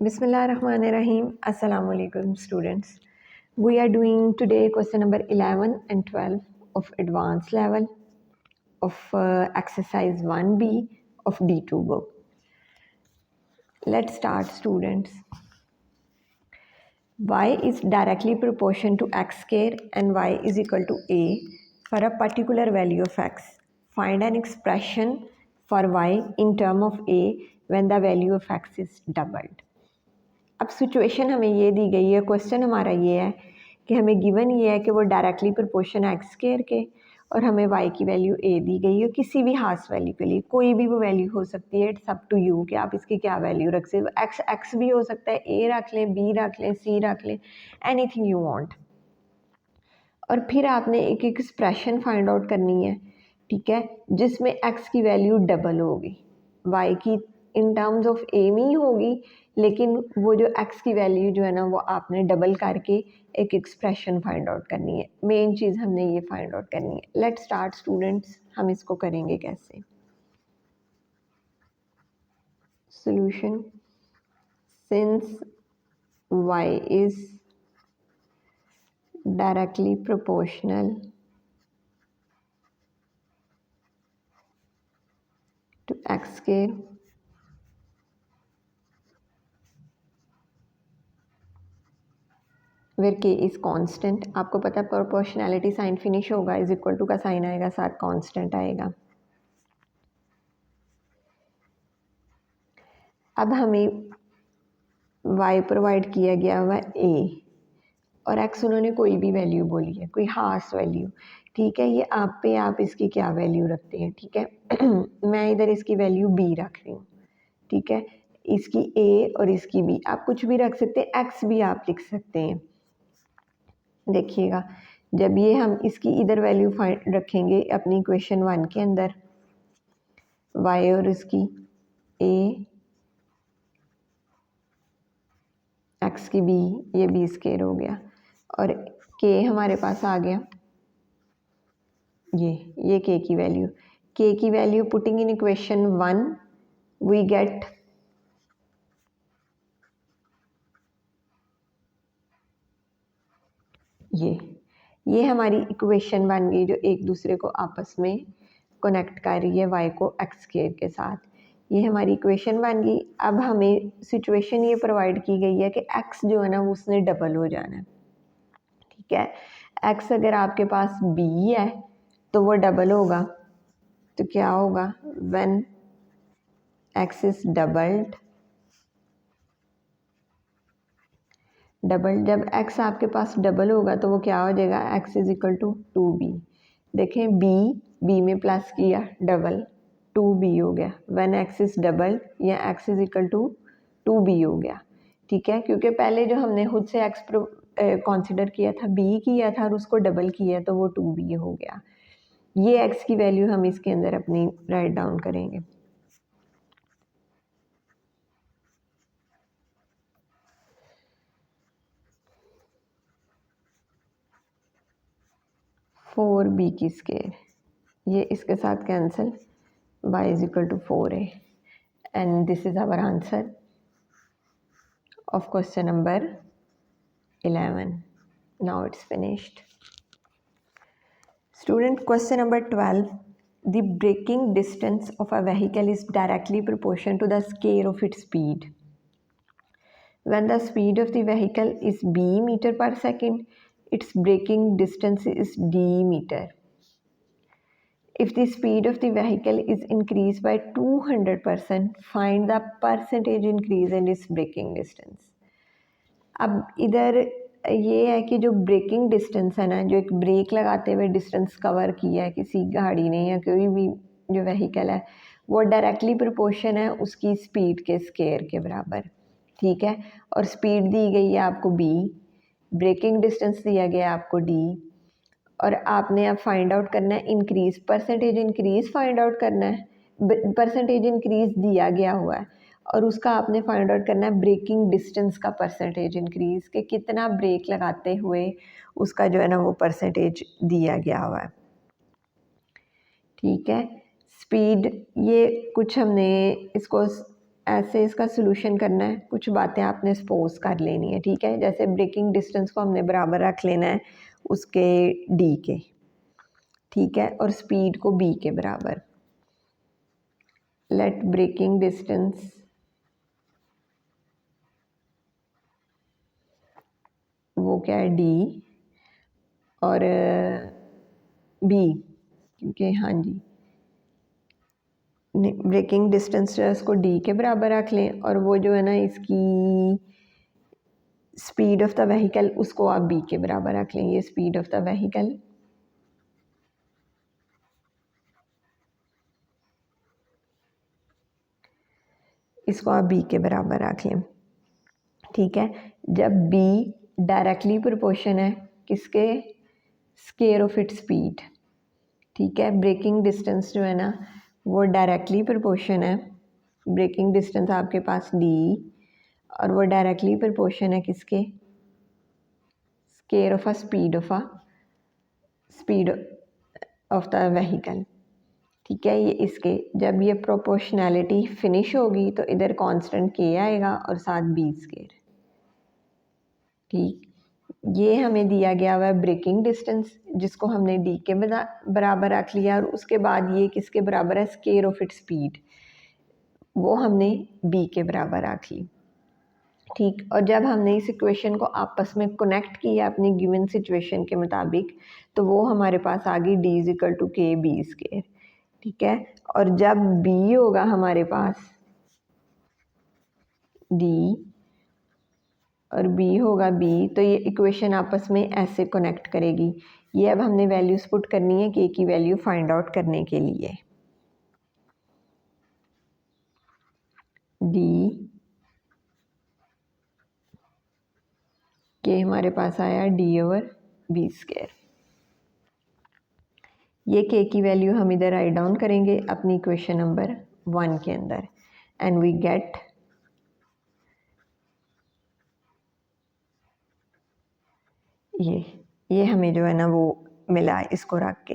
Bismillahirrahmanirrahim. Assalamu alaikum students. We are doing today question number 11 and 12 of advanced level of exercise 1B of D2 book. Let's start students. Y is directly proportional to x square and y is equal to a for a particular value of x. Find an expression for y in term of a when the value of x is doubled. अब situation हमें ये दी गई है, question हमारा ये है कि हमें गिवन ये है कि वो डायरेक्टली प्रोपोर्शन है एक्स स्क्वायर के और हमें वाई की वैल्यू ए दी गई है किसी भी हाफ वैल्यू के लिए, कोई भी वो वैल्यू हो सकती है। इट्स अप टू यू कि आप इसकी क्या वैल्यू रख सकते हो। एक्स एक्स भी हो सकता है, ए रख लें, बी रख लें, सी रख लें, एनीथिंग यू वांट। और फिर आपने एक एक्सप्रेशन फाइंड आउट करनी है, ठीक है, जिसमें एक्स की वैल्यू डबल होगी, वाई की इन टर्म्स ऑफ ए में ही होगी, लेकिन वो जो एक्स की वैल्यू जो है ना वो आपने डबल करके एक एक्सप्रेशन फाइंड आउट करनी है। मेन चीज़ हमने ये फाइंड आउट करनी है। लेट्स स्टार्ट स्टूडेंट्स, हम इसको करेंगे कैसे। Solution, since y is directly proportional to x square where k is constant. आपको पता है प्रोपोर्शनैलिटी साइन फिनिश होगा, इज इक्वल टू का साइन आएगा, साथ कांस्टेंट आएगा। अब हमें y प्रोवाइड किया गया हुआ a और x उन्होंने कोई भी वैल्यू बोली है, कोई हाफ वैल्यू, ठीक है। ये आप पे आप इसकी क्या वैल्यू रखते हैं, ठीक है। मैं इधर इसकी वैल्यू b रख रही हूँ, ठीक है। इसकी a और इसकी b, आप कुछ भी रख सकते हैं, x भी आप लिख सकते हैं। देखिएगा, जब ये हम इसकी इधर वैल्यू फाइंड रखेंगे अपनी इक्वेशन 1 के अंदर, y और इसकी a, x की b, ये b स्क्वायर हो गया और k हमारे पास आ गया, ये k की value putting in equation 1 we get ये हमारी इक्वेशन बन गई जो एक दूसरे को आपस में कनेक्ट कर रही है y को x स्क्वायर के साथ। ये हमारी इक्वेशन बन गई। अब हमें सिचुएशन ये प्रोवाइड की गई है कि x जो है ना वो उसने डबल हो जाना है, ठीक है। x अगर आपके पास b है तो वो डबल होगा, तो क्या होगा, व्हेन x इज डबल्ड, जब x आपके पास डबल होगा तो वो क्या हो जाएगा, x is equal to 2b। देखें b में प्लस किया, डबल 2b हो गया। व्हेन x इज डबल या x is equal to 2b हो गया, ठीक है। क्योंकि पहले जो हमने खुद से x कंसिडर किया था, b किया था और उसको डबल किया तो वो 2b हो गया। ये x की वैल्यू हम इसके अंदर अपनी राइट डाउन करेंगे। फोर बी की स्क्वायर, ये इसके साथ cancel, y is equal to 4a, and this is our answer of question number 11. Now it's finished. Student, question number 12. The braking distance of a vehicle is directly proportional to the square of its speed. When the speed of the vehicle is b meter per second, its braking distance is d meter. If the speed of the vehicle is increased by 200%, find the percentage increase in its braking distance. अब इधर ये है कि जो breaking distance है ना, जो एक ब्रेक लगाते हुए डिस्टेंस कवर किया है किसी गाड़ी ने या कोई भी जो व्हीकल है, वो डायरेक्टली प्रोपोर्शन है उसकी स्पीड के स्क्वायर के बराबर, ठीक है। और स्पीड दी गई है आपको b, ब्रेकिंग डिस्टेंस दिया गया है आपको d, और आपने अब फाइंड आउट करना है increase, percentage increase find out करना है। परसेंटेज इंक्रीज दिया गया हुआ है और उसका आपने फाइंड आउट करना है ब्रेकिंग डिस्टेंस का परसेंटेज इंक्रीज, के कितना ब्रेक लगाते हुए उसका जो है ना वो परसेंटेज दिया गया हुआ है, ठीक है। स्पीड, ये कुछ हमने इसको ऐसे इसका सोल्यूशन करना है, कुछ बातें आपने सपोज कर लेनी है, ठीक है। जैसे ब्रेकिंग डिस्टेंस को हमने बराबर रख लेना है उसके डी के, ठीक है, और स्पीड को बी के बराबर। लेट ब्रेकिंग डिस्टेंस वो क्या है डी और बी, क्योंकि हाँ जी ब्रेकिंग डिस्टेंस जो है उसको डी के बराबर रख लें, और वो जो है ना इसकी स्पीड ऑफ द व्हीकल उसको आप बी के बराबर रख लें। ये स्पीड ऑफ द व्हीकल, इसको आप बी के बराबर रख लें, ठीक है। जब बी डायरेक्टली प्रोपोर्शन है किसके, स्केयर ऑफ इट स्पीड, ठीक है। ब्रेकिंग डिस्टेंस जो है ना वो डायरेक्टली प्रोपोर्शन है, ब्रेकिंग डिस्टेंस आपके पास डी और वो डायरेक्टली प्रोपोर्शन है किसके, square of speed of the vehicle, ठीक है। ये इसके जब ये प्रोपोर्शनैलिटी फिनिश होगी तो इधर कांस्टेंट के आएगा और साथ बी स्केयर, ठीक। ये हमें दिया गया हुआ है ब्रेकिंग डिस्टेंस जिसको हमने डी के बराबर रख लिया, और उसके बाद ये किसके बराबर है, स्केयर ऑफ इट स्पीड, वो हमने बी के बराबर रख ली, ठीक। और जब हमने इस इक्वेशन को आपस में कनेक्ट किया अपनी गिवन सिचुएशन के मुताबिक, तो वो हमारे पास आ गई डी इज इक्वल टू के बी स्केयर, ठीक है। और जब बी होगा हमारे पास डी और बी होगा बी, तो ये इक्वेशन आपस में ऐसे कनेक्ट करेगी। ये अब हमने वैल्यूज पुट करनी है के की वैल्यू फाइंड आउट करने के लिए। डी के हमारे पास आया डी ओवर बी स्क्वायर। ये के की वैल्यू हम इधर राइट डाउन करेंगे अपनी इक्वेशन नंबर 1 के अंदर, एंड वी गेट ये हमें जो है ना वो मिला इसको रख के।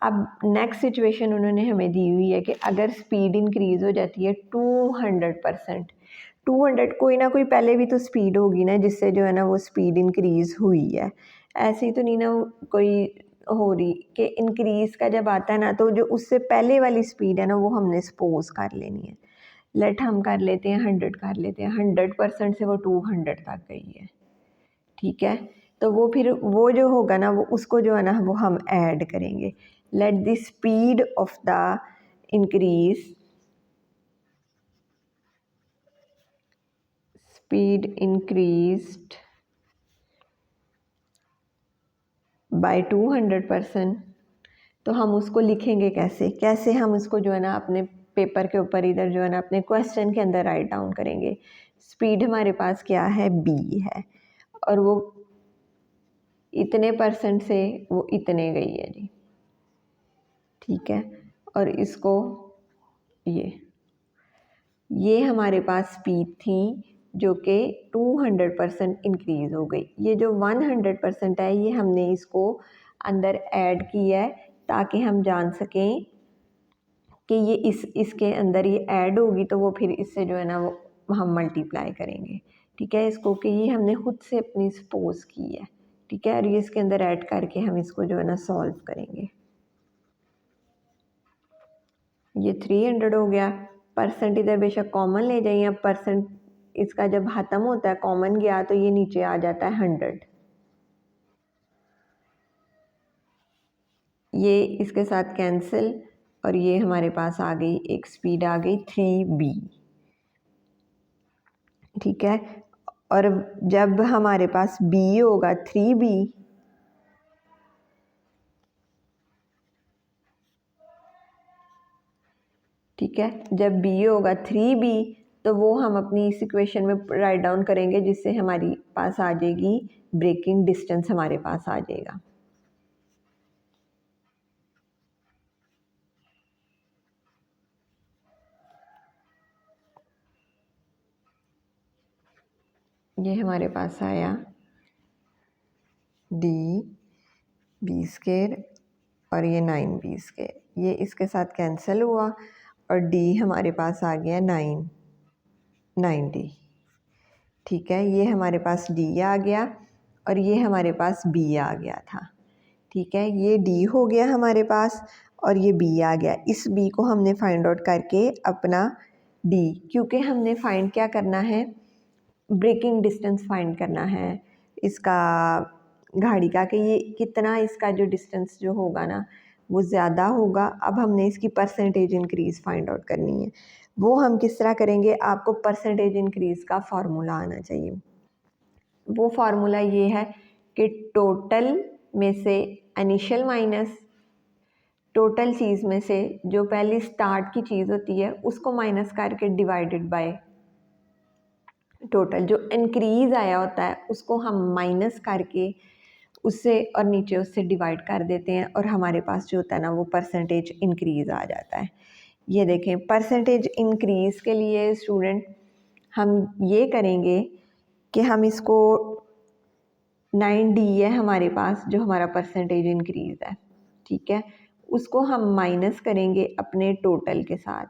अब नेक्स्ट सिचुएशन उन्होंने हमें दी हुई है कि अगर स्पीड इंक्रीज़ हो जाती है 200%, 200 कोई ना कोई पहले भी तो स्पीड होगी ना जिससे जो है ना वो स्पीड इंक्रीज़ हुई है। ऐसे ही तो नहीं ना कोई हो रही कि इंक्रीज़ का जब आता है ना तो जो उससे पहले वाली स्पीड है ना वो हमने सपोज कर लेनी है। लेट हम कर लेते हैं 100 कर लेते हैं, 100% से वो 200 तक गई है, ठीक है। तो वो फिर वो जो होगा ना वो उसको जो है ना वो हम ऐड करेंगे। Let the speed of the increase, speed increased by 200%। तो हम उसको लिखेंगे कैसे, कैसे हम उसको जो है ना अपने पेपर के ऊपर इधर जो है ना अपने क्वेश्चन के अंदर राइट डाउन करेंगे। स्पीड हमारे पास क्या है, बी है, और वो इतने परसेंट से वो इतने गई है जी, ठीक है। और इसको ये हमारे पास स्पीड थी जो कि 200% इंक्रीज़ हो गई। ये जो 100% है ये हमने इसको अंदर ऐड किया है ताकि हम जान सकें कि ये इसके अंदर ये ऐड होगी तो वो फिर इससे जो है ना वो हम मल्टीप्लाई करेंगे, ठीक है। इसको कि ये हमने खुद से अपनी सपोज की है, ठीक है। और ये इसके अंदर ऐड करके हम इसको जो है ना सॉल्व करेंगे। ये 300 हो गया, परसेंट इधर बेशक कॉमन ले जाइए, अब परसेंट इसका जब ख़त्म होता है कॉमन गया तो ये नीचे आ जाता है 100। ये इसके साथ कैंसिल, और ये हमारे पास आ गई एक स्पीड आ गई 3b, ठीक है। और जब हमारे पास b होगा 3b, ठीक है, जब b होगा 3b तो वो हम अपनी इस इक्वेशन में राइट डाउन करेंगे जिससे हमारी पास आ जाएगी ब्रेकिंग डिस्टेंस हमारे पास आ जाएगा। ये हमारे पास आया डी बी स्केयर और ये 9b स्केयर, ये इसके साथ कैंसिल हुआ और डी हमारे पास आ गया 9। 90। ठीक है, ये हमारे पास डी आ गया और ये हमारे पास बी आ गया था। ठीक है, ये डी हो गया हमारे पास और ये बी आ गया। इस बी को हमने फाइंड आउट करके अपना डी, क्योंकि हमने फाइंड क्या करना है, ब्रेकिंग डिस्टेंस फाइंड करना है इसका गाड़ी का, कि ये कितना इसका जो डिस्टेंस जो होगा ना वो ज़्यादा होगा। अब हमने इसकी परसेंटेज इंक्रीज़ फाइंड आउट करनी है। वो हम किस तरह करेंगे, आपको परसेंटेज इंक्रीज़ का फार्मूला आना चाहिए। वो फार्मूला ये है कि टोटल में से इनिशियल माइनस टोटल चीज़ में से जो पहली स्टार्ट की चीज़ होती है उसको माइनस करके डिवाइडेड बाय टोटल। जो इंक्रीज़ आया होता है उसको हम माइनस करके उससे और नीचे उससे डिवाइड कर देते हैं और हमारे पास जो होता है ना वो परसेंटेज इंक्रीज़ आ जाता है। ये देखें, परसेंटेज इंक्रीज़ के लिए स्टूडेंट हम ये करेंगे कि हम इसको 9D है हमारे पास, जो हमारा परसेंटेज इंक्रीज़ है, ठीक है, उसको हम माइनस करेंगे अपने टोटल के साथ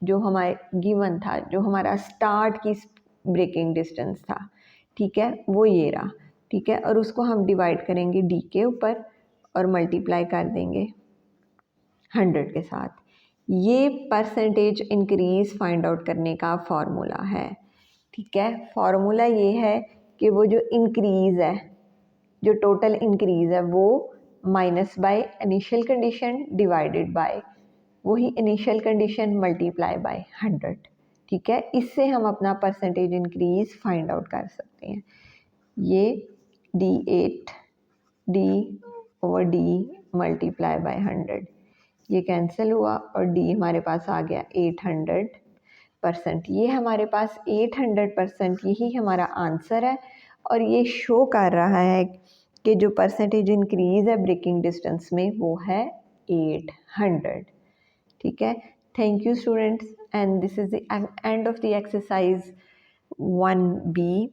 जो हमारे गिवन था, जो हमारा स्टार्ट की ब्रेकिंग डिस्टेंस था। ठीक है, वो ये रहा। ठीक है, और उसको हम डिवाइड करेंगे डी के ऊपर और मल्टीप्लाई कर देंगे 100 के साथ। ये परसेंटेज इंक्रीज़ फाइंड आउट करने का फार्मूला है। ठीक है, फार्मूला ये है कि वो जो इंक्रीज़ है, जो टोटल इंक्रीज़ है वो minus by initial condition divided by वही इनिशियल कंडीशन मल्टीप्लाई बाय 100। ठीक है, इससे हम अपना परसेंटेज इंक्रीज़ फाइंड आउट कर सकते हैं। ये D8 D/D मल्टीप्लाई बाय 100, ये कैंसिल हुआ और D हमारे पास आ गया 800%। ये हमारे पास 800%, यही हमारा आंसर है। और ये शो कर रहा है कि जो परसेंटेज इंक्रीज़ है ब्रेकिंग डिस्टेंस में वो है 800। ठीक है, thank you students, and this is the end of the exercise 1B।